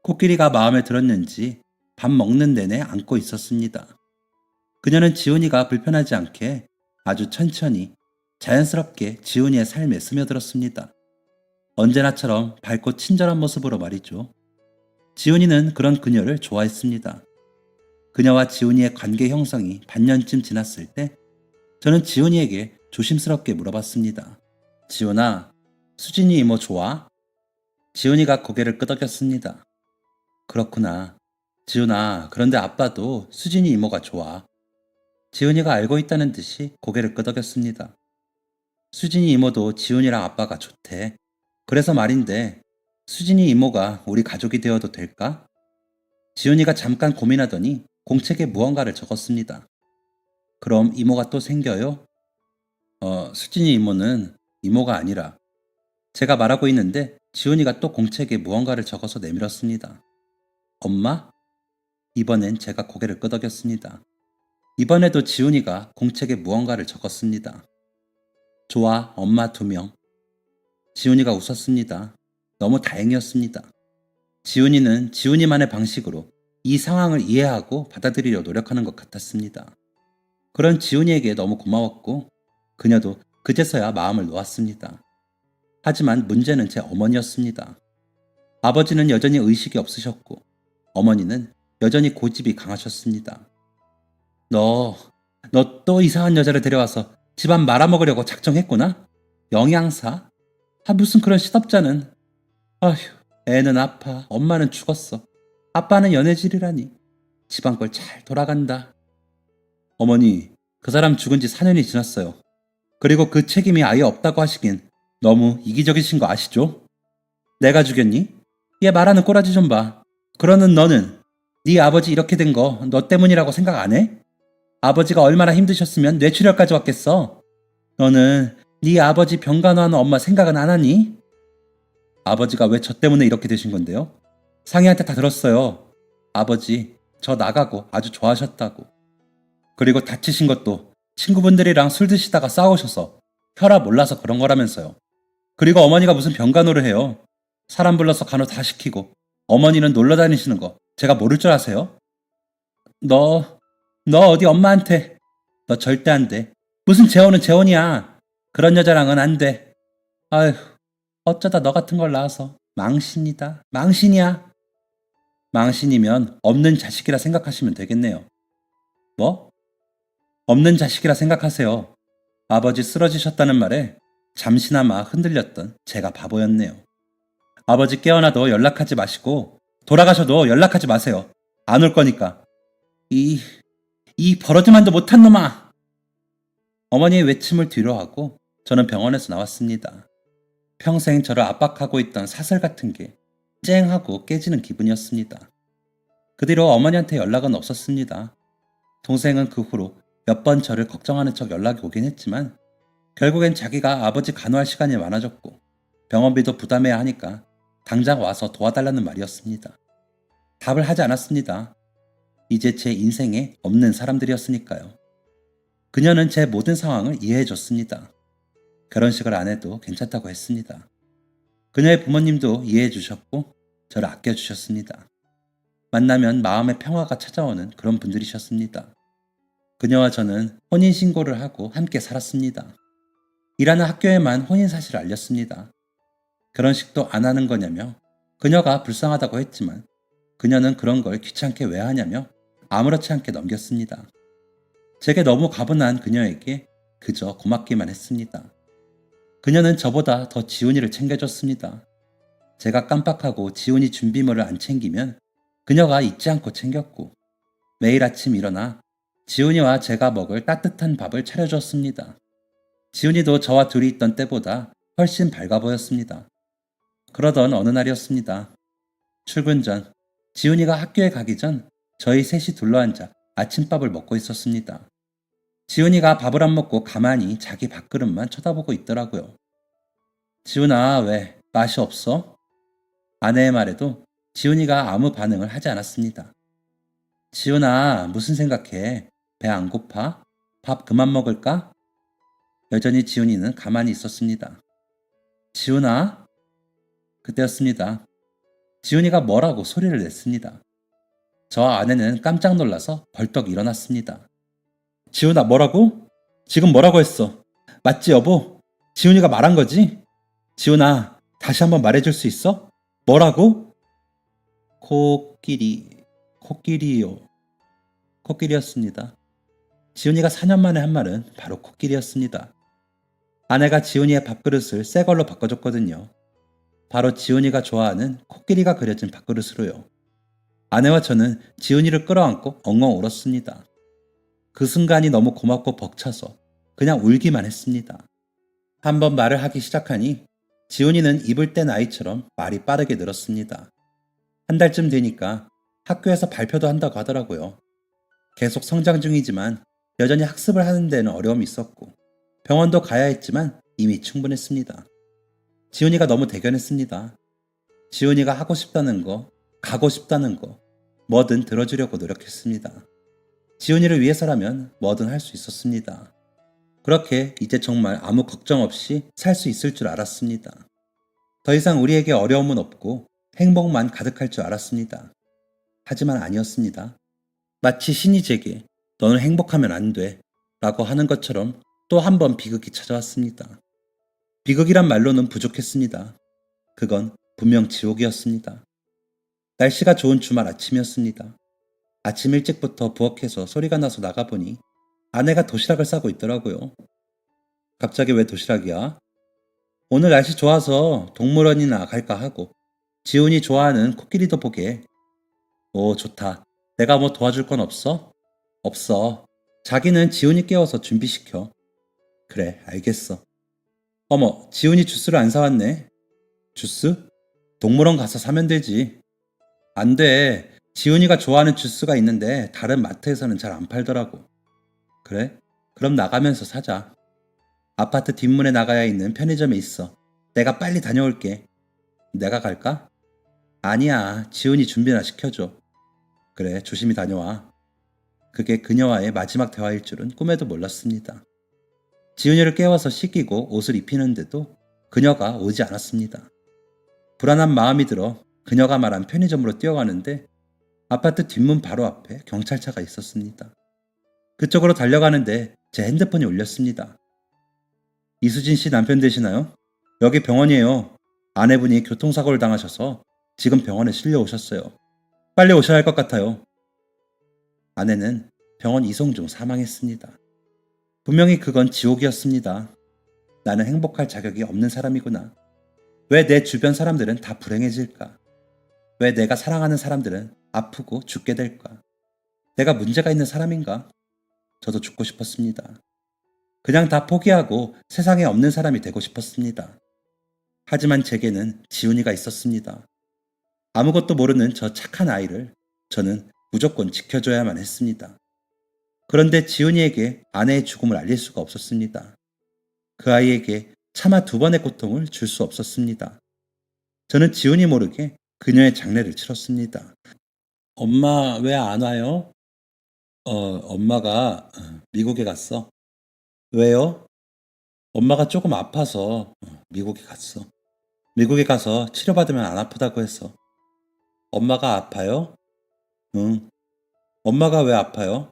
[SPEAKER 1] 코끼리가 마음에 들었는지 밥 먹는 내내 안고 있었습니다. 그녀는 지훈이가 불편하지 않게 아주 천천히 자연스럽게 지훈이의 삶에 스며들었습니다. 언제나처럼 밝고 친절한 모습으로 말이죠. 지훈이는 그런 그녀를 좋아했습니다. 그녀와 지훈이의 관계 형성이 반년쯤 지났을 때 저는 지훈이에게 조심스럽게 물어봤습니다. 지훈아, 수진이 이모 좋아? 지훈이가 고개를 끄덕였습니다. 그렇구나. 지훈아, 그런데 아빠도 수진이 이모가 좋아. 지훈이가 알고 있다는 듯이 고개를 끄덕였습니다. 수진이 이모도 지훈이랑 아빠가 좋대. 그래서 말인데, 수진이 이모가 우리 가족이 되어도 될까? 지훈이가 잠깐 고민하더니 공책에 무언가를 적었습니다. 그럼 이모가 또 생겨요? 수진이 이모는 이모가 아니라 제가 말하고 있는데 지훈이가 또 공책에 무언가를 적어서 내밀었습니다. 엄마? 이번엔 제가 고개를 끄덕였습니다. 이번에도 지훈이가 공책에 무언가를 적었습니다. 좋아, 엄마 2명. 지훈이가 웃었습니다. 너무 다행이었습니다. 지훈이는 지훈이만의 방식으로 이 상황을 이해하고 받아들이려 노력하는 것 같았습니다. 그런 지훈이에게 너무 고마웠고 그녀도 그제서야 마음을 놓았습니다. 하지만 문제는 제 어머니였습니다. 아버지는 여전히 의식이 없으셨고 어머니는 여전히 고집이 강하셨습니다. 너 또 이상한 여자를 데려와서 집안 말아먹으려고 작정했구나? 영양사? 무슨 그런 시덥잖은. 아휴, 애는 아파, 엄마는 죽었어. 아빠는 연애질이라니. 집안 꼴 잘 돌아간다. 어머니, 그 사람 죽은 지 4년이 지났어요. 그리고 그 책임이 아예 없다고 하시긴 너무 이기적이신 거 아시죠? 내가 죽였니? 얘 말하는 꼬라지 좀 봐. 그러는 너는 네 아버지 이렇게 된 거 너 때문이라고 생각 안 해? 아버지가 얼마나 힘드셨으면 뇌출혈까지 왔겠어. 너는 네 아버지 병간호하는 엄마 생각은 안 하니? 아버지가 왜 저 때문에 이렇게 되신 건데요? 상희한테 다 들었어요. 아버지 저 나가고 아주 좋아하셨다고. 그리고 다치신 것도 친구분들이랑 술 드시다가 싸우셔서 혈압 올라서 그런 거라면서요. 그리고 어머니가 무슨 병간호를 해요. 사람 불러서 간호 다 시키고 어머니는 놀러 다니시는 거 제가 모를 줄 아세요? 너 어디 엄마한테. 너 절대 안 돼. 무슨 재혼은 재혼이야. 그런 여자랑은 안 돼. 아휴, 어쩌다 너 같은 걸 낳아서. 망신이다. 망신이야. 망신이면 없는 자식이라 생각하시면 되겠네요. 뭐? 없는 자식이라 생각하세요. 아버지 쓰러지셨다는 말에 잠시나마 흔들렸던 제가 바보였네요. 아버지 깨어나도 연락하지 마시고 돌아가셔도 연락하지 마세요. 안 올 거니까. 이 버러지만도 못한 놈아! 어머니의 외침을 뒤로하고 저는 병원에서 나왔습니다. 평생 저를 압박하고 있던 사슬 같은 게 쨍하고 깨지는 기분이었습니다. 그 뒤로 어머니한테 연락은 없었습니다. 동생은 그 후로 몇 번 저를 걱정하는 척 연락이 오긴 했지만 결국엔 자기가 아버지 간호할 시간이 많아졌고 병원비도 부담해야 하니까 당장 와서 도와달라는 말이었습니다. 답을 하지 않았습니다. 이제 제 인생에 없는 사람들이었으니까요. 그녀는 제 모든 상황을 이해해줬습니다. 결혼식을 안 해도 괜찮다고 했습니다. 그녀의 부모님도 이해해 주셨고 저를 아껴주셨습니다. 만나면 마음의 평화가 찾아오는 그런 분들이셨습니다. 그녀와 저는 혼인신고를 하고 함께 살았습니다. 일하는 학교에만 혼인 사실을 알렸습니다. 결혼식도 안 하는 거냐며 그녀가 불쌍하다고 했지만 그녀는 그런 걸 귀찮게 왜 하냐며 아무렇지 않게 넘겼습니다. 제게 너무 가분한 그녀에게 그저 고맙기만 했습니다. 그녀는 저보다 더 지훈이를 챙겨줬습니다. 제가 깜빡하고 지훈이 준비물을 안 챙기면 그녀가 잊지 않고 챙겼고 매일 아침 일어나 지훈이와 제가 먹을 따뜻한 밥을 차려줬습니다. 지훈이도 저와 둘이 있던 때보다 훨씬 밝아 보였습니다. 그러던 어느 날이었습니다. 출근 전 지훈이가 학교에 가기 전 저희 셋이 둘러앉아 아침밥을 먹고 있었습니다. 지훈이가 밥을 안 먹고 가만히 자기 밥그릇만 쳐다보고 있더라고요. 지훈아, 왜 맛이 없어? 아내의 말에도 지훈이가 아무 반응을 하지 않았습니다. 지훈아, 무슨 생각해? 배 안 고파? 밥 그만 먹을까? 여전히 지훈이는 가만히 있었습니다. 지훈아? 그때였습니다. 지훈이가 뭐라고 소리를 냈습니다. 저와 아내는 깜짝 놀라서 벌떡 일어났습니다. 지훈아, 뭐라고? 지금 뭐라고 했어? 맞지, 여보? 지훈이가 말한 거지? 지훈아, 다시 한번 말해줄 수 있어? 뭐라고? 코끼리요. 코끼리였습니다. 지훈이가 4년 만에 한 말은 바로 코끼리였습니다. 아내가 지훈이의 밥그릇을 새 걸로 바꿔줬거든요. 바로 지훈이가 좋아하는 코끼리가 그려진 밥그릇으로요. 아내와 저는 지훈이를 끌어안고 엉엉 울었습니다. 그 순간이 너무 고맙고 벅차서 그냥 울기만 했습니다. 한번 말을 하기 시작하니 지훈이는 입을 뗀 아이처럼 말이 빠르게 늘었습니다. 한 달쯤 되니까 학교에서 발표도 한다고 하더라고요. 계속 성장 중이지만 여전히 학습을 하는 데는 어려움이 있었고 병원도 가야 했지만 이미 충분했습니다. 지훈이가 너무 대견했습니다. 지훈이가 하고 싶다는 거, 가고 싶다는 거, 뭐든 들어주려고 노력했습니다. 지훈이를 위해서라면 뭐든 할 수 있었습니다. 그렇게 이제 정말 아무 걱정 없이 살 수 있을 줄 알았습니다. 더 이상 우리에게 어려움은 없고 행복만 가득할 줄 알았습니다. 하지만 아니었습니다. 마치 신이 제게 너는 행복하면 안 돼 라고 하는 것처럼 또 한 번 비극이 찾아왔습니다. 비극이란 말로는 부족했습니다. 그건 분명 지옥이었습니다. 날씨가 좋은 주말 아침이었습니다. 아침 일찍부터 부엌에서 소리가 나서 나가보니 아내가 도시락을 싸고 있더라고요. 갑자기 왜 도시락이야? 오늘 날씨 좋아서 동물원이나 갈까 하고 지훈이 좋아하는 코끼리도 보게. 오, 좋다. 내가 뭐 도와줄 건 없어? 없어. 자기는 지훈이 깨워서 준비시켜. 그래, 알겠어. 어머, 지훈이 주스를 안 사왔네. 주스? 동물원 가서 사면 되지. 안 돼. 지훈이가 좋아하는 주스가 있는데 다른 마트에서는 잘 안 팔더라고. 그래? 그럼 나가면서 사자. 아파트 뒷문에 나가야 있는 편의점에 있어. 내가 빨리 다녀올게. 내가 갈까? 아니야. 지훈이 준비나 시켜줘. 그래, 조심히 다녀와. 그게 그녀와의 마지막 대화일 줄은 꿈에도 몰랐습니다. 지훈이를 깨워서 씻기고 옷을 입히는데도 그녀가 오지 않았습니다. 불안한 마음이 들어 그녀가 말한 편의점으로 뛰어가는데 아파트 뒷문 바로 앞에 경찰차가 있었습니다. 그쪽으로 달려가는데 제 핸드폰이 울렸습니다. 이수진 씨 남편 되시나요? 여기 병원이에요. 아내분이 교통사고를 당하셔서 지금 병원에 실려 오셨어요. 빨리 오셔야 할 것 같아요. 아내는 병원 이송 중 사망했습니다. 분명히 그건 지옥이었습니다. 나는 행복할 자격이 없는 사람이구나. 왜 내 주변 사람들은 다 불행해질까? 왜 내가 사랑하는 사람들은 아프고 죽게 될까? 내가 문제가 있는 사람인가? 저도 죽고 싶었습니다. 그냥 다 포기하고 세상에 없는 사람이 되고 싶었습니다. 하지만 제게는 지훈이가 있었습니다. 아무것도 모르는 저 착한 아이를 저는 무조건 지켜줘야만 했습니다. 그런데 지훈이에게 아내의 죽음을 알릴 수가 없었습니다. 그 아이에게 차마 두 번의 고통을 줄 수 없었습니다. 저는 지훈이 모르게 그녀의 장례를 치렀습니다. 엄마 왜 안 와요? 엄마가 미국에 갔어. 왜요? 엄마가 조금 아파서 미국에 갔어. 미국에 가서 치료받으면 안 아프다고 했어. 엄마가 아파요? 응. 엄마가 왜 아파요?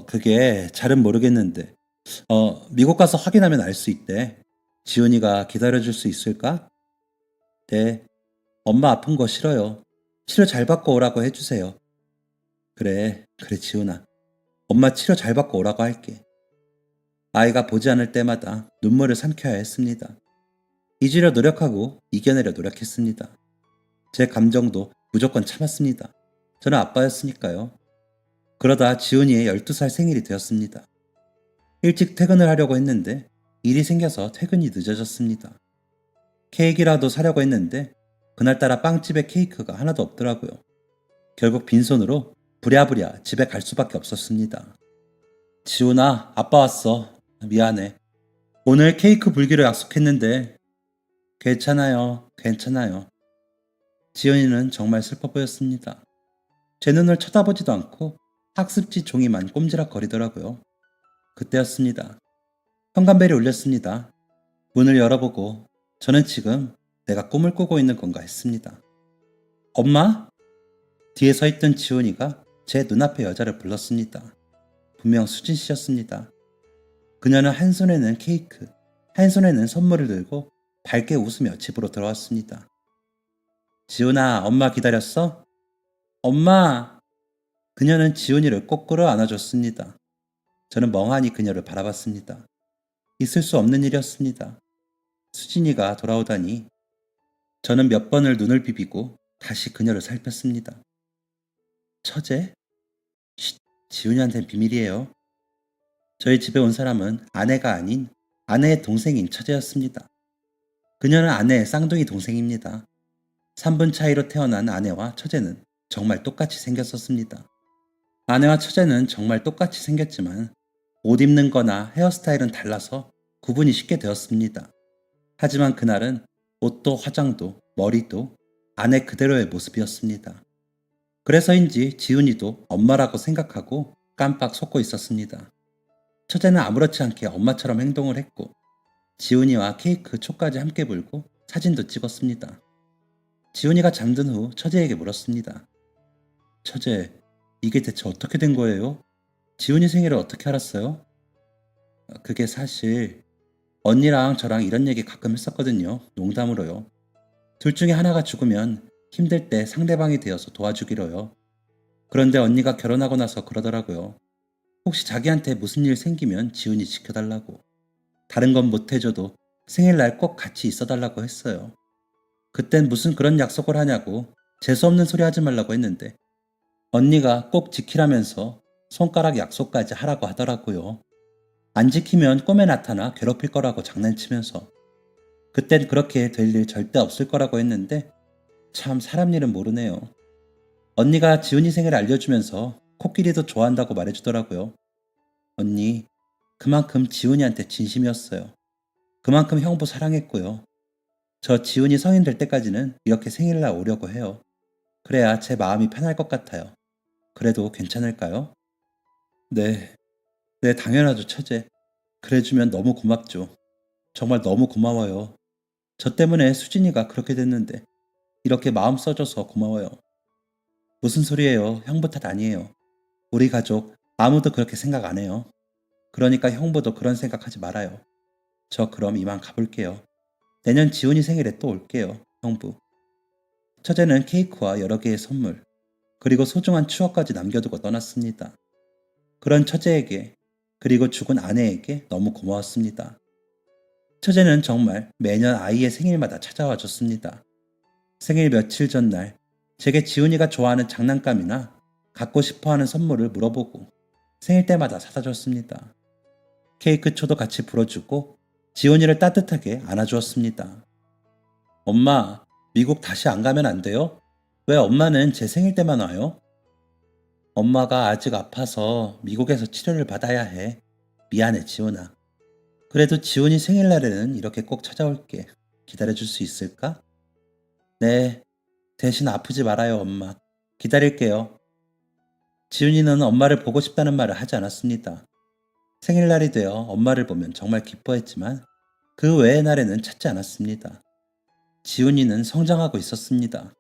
[SPEAKER 1] 그게 잘은 모르겠는데. 미국 가서 확인하면 알 수 있대. 지훈이가 기다려줄 수 있을까? 네. 엄마 아픈 거 싫어요. 치료 잘 받고 오라고 해주세요. 그래, 그래, 지훈아. 엄마 치료 잘 받고 오라고 할게. 아이가 보지 않을 때마다 눈물을 삼켜야 했습니다. 잊으려 노력하고 이겨내려 노력했습니다. 제 감정도 무조건 참았습니다. 저는 아빠였으니까요. 그러다 지훈이의 12살 생일이 되었습니다. 일찍 퇴근을 하려고 했는데 일이 생겨서 퇴근이 늦어졌습니다. 케이크라도 사려고 했는데 그날따라 빵집에 케이크가 하나도 없더라고요. 결국 빈손으로 부랴부랴 집에 갈 수밖에 없었습니다. 지훈아, 아빠 왔어. 미안해. 오늘 케이크 불기로 약속했는데. 괜찮아요, 괜찮아요. 지훈이는 정말 슬퍼 보였습니다. 제 눈을 쳐다보지도 않고 학습지 종이만 꼼지락 거리더라고요. 그때였습니다. 현관벨이 울렸습니다. 문을 열어보고 저는 지금 내가 꿈을 꾸고 있는 건가 했습니다. 엄마? 뒤에 서 있던 지훈이가 제 눈앞의 여자를 불렀습니다. 분명 수진 씨였습니다. 그녀는 한 손에는 케이크, 한 손에는 선물을 들고 밝게 웃으며 집으로 들어왔습니다. 지훈아, 엄마 기다렸어? 엄마! 그녀는 지훈이를 꼭 끌어 안아줬습니다. 저는 멍하니 그녀를 바라봤습니다. 있을 수 없는 일이었습니다. 수진이가 돌아오다니 저는 몇 번을 눈을 비비고 다시 그녀를 살폈습니다. 처제? 쉿, 지훈이한텐 비밀이에요. 저희 집에 온 사람은 아내가 아닌 아내의 동생인 처제였습니다. 그녀는 아내의 쌍둥이 동생입니다. 3분 차이로 태어난 아내와 처제는 정말 똑같이 생겼었습니다. 아내와 처제는 정말 똑같이 생겼지만 옷 입는 거나 헤어스타일은 달라서 구분이 쉽게 되었습니다. 하지만 그날은 옷도 화장도 머리도 아내 그대로의 모습이었습니다. 그래서인지 지훈이도 엄마라고 생각하고 깜빡 속고 있었습니다. 처제는 아무렇지 않게 엄마처럼 행동을 했고 지훈이와 케이크 초까지 함께 불고 사진도 찍었습니다. 지훈이가 잠든 후 처제에게 물었습니다. 처제, 이게 대체 어떻게 된 거예요? 지훈이 생일을 어떻게 알았어요? 그게 사실 언니랑 저랑 이런 얘기 가끔 했었거든요. 농담으로요. 둘 중에 하나가 죽으면 힘들 때 상대방이 되어서 도와주기로요. 그런데 언니가 결혼하고 나서 그러더라고요. 혹시 자기한테 무슨 일 생기면 지훈이 지켜달라고. 다른 건 못해줘도 생일날 꼭 같이 있어달라고 했어요. 그땐 무슨 그런 약속을 하냐고 재수없는 소리 하지 말라고 했는데 언니가 꼭 지키라면서 손가락 약속까지 하라고 하더라고요. 안 지키면 꿈에 나타나 괴롭힐 거라고 장난치면서 그땐 그렇게 될 일 절대 없을 거라고 했는데 참 사람 일은 모르네요. 언니가 지훈이 생일 알려주면서 코끼리도 좋아한다고 말해주더라고요. 언니, 그만큼 지훈이한테 진심이었어요. 그만큼 형부 사랑했고요. 저 지훈이 성인 될 때까지는 이렇게 생일날 오려고 해요. 그래야 제 마음이 편할 것 같아요. 그래도 괜찮을까요? 네, 네, 당연하죠, 처제. 그래주면 너무 고맙죠. 정말 너무 고마워요. 저 때문에 수진이가 그렇게 됐는데 이렇게 마음 써줘서 고마워요. 무슨 소리예요? 형부 탓 아니에요. 우리 가족 아무도 그렇게 생각 안 해요. 그러니까 형부도 그런 생각하지 말아요. 저 그럼 이만 가볼게요. 내년 지훈이 생일에 또 올게요, 형부. 처제는 케이크와 여러 개의 선물, 그리고 소중한 추억까지 남겨두고 떠났습니다. 그런 처제에게, 그리고 죽은 아내에게 너무 고마웠습니다. 처제는 정말 매년 아이의 생일마다 찾아와 줬습니다. 생일 며칠 전날 제게 지훈이가 좋아하는 장난감이나 갖고 싶어하는 선물을 물어보고 생일 때마다 사다 줬습니다. 케이크 초도 같이 불어주고 지훈이를 따뜻하게 안아주었습니다. 엄마, 미국 다시 안 가면 안 돼요? 왜 엄마는 제 생일 때만 와요? 엄마가 아직 아파서 미국에서 치료를 받아야 해. 미안해, 지훈아. 그래도 지훈이 생일날에는 이렇게 꼭 찾아올게. 기다려줄 수 있을까? 네, 대신 아프지 말아요, 엄마. 기다릴게요. 지훈이는 엄마를 보고 싶다는 말을 하지 않았습니다. 생일날이 되어 엄마를 보면 정말 기뻐했지만 그 외의 날에는 찾지 않았습니다. 지훈이는 성장하고 있었습니다.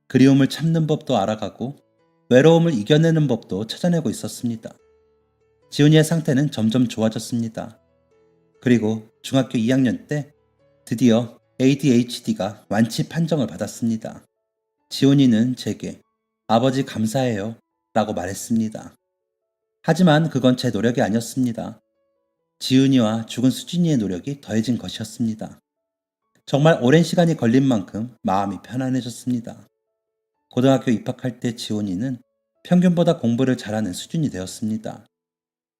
[SPEAKER 1] 그리움을 참는 법도 알아가고 외로움을 이겨내는 법도 찾아내고 있었습니다. 지훈이의 상태는 점점 좋아졌습니다. 그리고 중학교 2학년 때 드디어 ADHD가 완치 판정을 받았습니다. 지훈이는 제게 아버지 감사해요 라고 말했습니다. 하지만 그건 제 노력이 아니었습니다. 지훈이와 죽은 수진이의 노력이 더해진 것이었습니다. 정말 오랜 시간이 걸린 만큼 마음이 편안해졌습니다. 고등학교 입학할 때 지훈이는 평균보다 공부를 잘하는 수준이 되었습니다.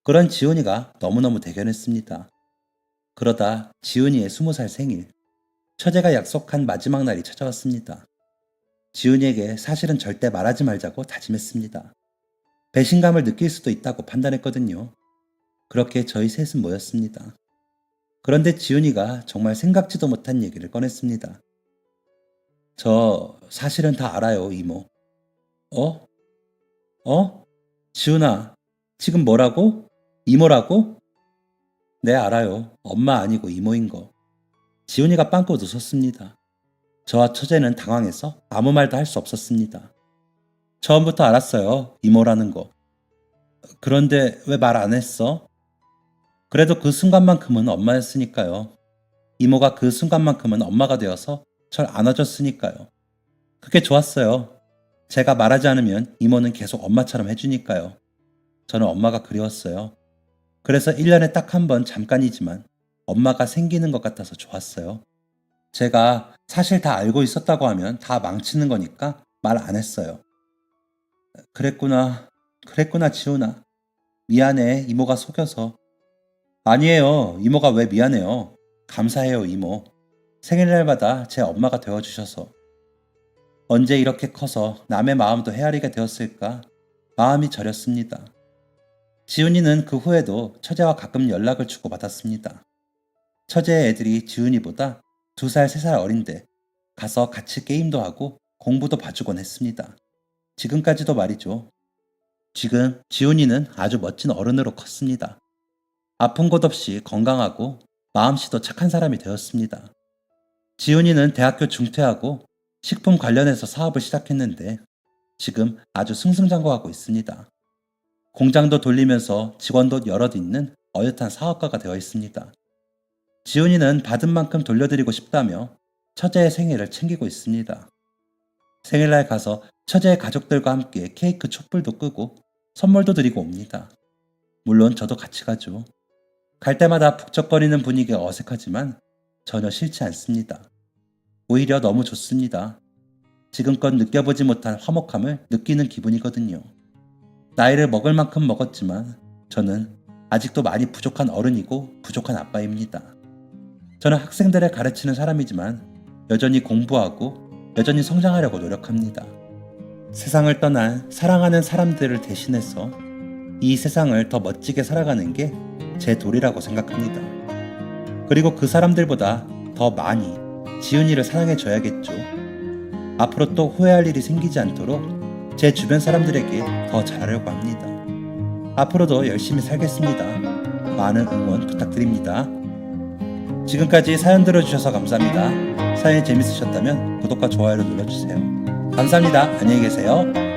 [SPEAKER 1] 그런 지훈이가 너무너무 대견했습니다. 그러다 지훈이의 20살 생일, 처제가 약속한 마지막 날이 찾아왔습니다. 지훈이에게 사실은 절대 말하지 말자고 다짐했습니다. 배신감을 느낄 수도 있다고 판단했거든요. 그렇게 저희 셋은 모였습니다. 그런데 지훈이가 정말 생각지도 못한 얘기를 꺼냈습니다. 저 사실은 다 알아요, 이모. 어? 어? 지훈아, 지금 뭐라고? 이모라고? 네, 알아요. 엄마 아니고 이모인 거. 지훈이가 빵긋 웃었습니다. 저와 처제는 당황해서 아무 말도 할 수 없었습니다. 처음부터 알았어요, 이모라는 거. 그런데 왜 말 안 했어? 그래도 그 순간만큼은 엄마였으니까요. 이모가 그 순간만큼은 엄마가 되어서 절 안아줬으니까요. 그게 좋았어요. 제가 말하지 않으면 이모는 계속 엄마처럼 해주니까요. 저는 엄마가 그리웠어요. 그래서 1년에 딱 한 번 잠깐이지만 엄마가 생기는 것 같아서 좋았어요. 제가 사실 다 알고 있었다고 하면 다 망치는 거니까 말 안 했어요. 그랬구나, 지훈아. 미안해, 이모가 속여서. 아니에요, 이모가 왜 미안해요. 감사해요, 이모. 생일날마다 제 엄마가 되어주셔서. 언제 이렇게 커서 남의 마음도 헤아리게 되었을까? 마음이 저렸습니다. 지훈이는 그 후에도 처제와 가끔 연락을 주고받았습니다. 처제의 애들이 지훈이보다 2살, 3살 어린데 가서 같이 게임도 하고 공부도 봐주곤 했습니다. 지금까지도 말이죠. 지금 지훈이는 아주 멋진 어른으로 컸습니다. 아픈 곳 없이 건강하고 마음씨도 착한 사람이 되었습니다. 지훈이는 대학교 중퇴하고 식품 관련해서 사업을 시작했는데 지금 아주 승승장구하고 있습니다. 공장도 돌리면서 직원도 여럿 있는 어엿한 사업가가 되어 있습니다. 지훈이는 받은 만큼 돌려드리고 싶다며 처제의 생일을 챙기고 있습니다. 생일날 가서 처제의 가족들과 함께 케이크 촛불도 끄고 선물도 드리고 옵니다. 물론 저도 같이 가죠. 갈 때마다 북적거리는 분위기가 어색하지만 전혀 싫지 않습니다. 오히려 너무 좋습니다. 지금껏 느껴보지 못한 화목함을 느끼는 기분이거든요. 나이를 먹을 만큼 먹었지만 저는 아직도 많이 부족한 어른이고 부족한 아빠입니다. 저는 학생들을 가르치는 사람이지만 여전히 공부하고 여전히 성장하려고 노력합니다. 세상을 떠난 사랑하는 사람들을 대신해서 이 세상을 더 멋지게 살아가는 게 제 도리라고 생각합니다. 그리고 그 사람들보다 더 많이 지은이를 사랑해줘야겠죠. 앞으로 또 후회할 일이 생기지 않도록 제 주변 사람들에게 더 잘하려고 합니다. 앞으로도 열심히 살겠습니다. 많은 응원 부탁드립니다. 지금까지 사연 들어주셔서 감사합니다. 사연이 재밌으셨다면 구독과 좋아요를 눌러주세요. 감사합니다. 안녕히 계세요.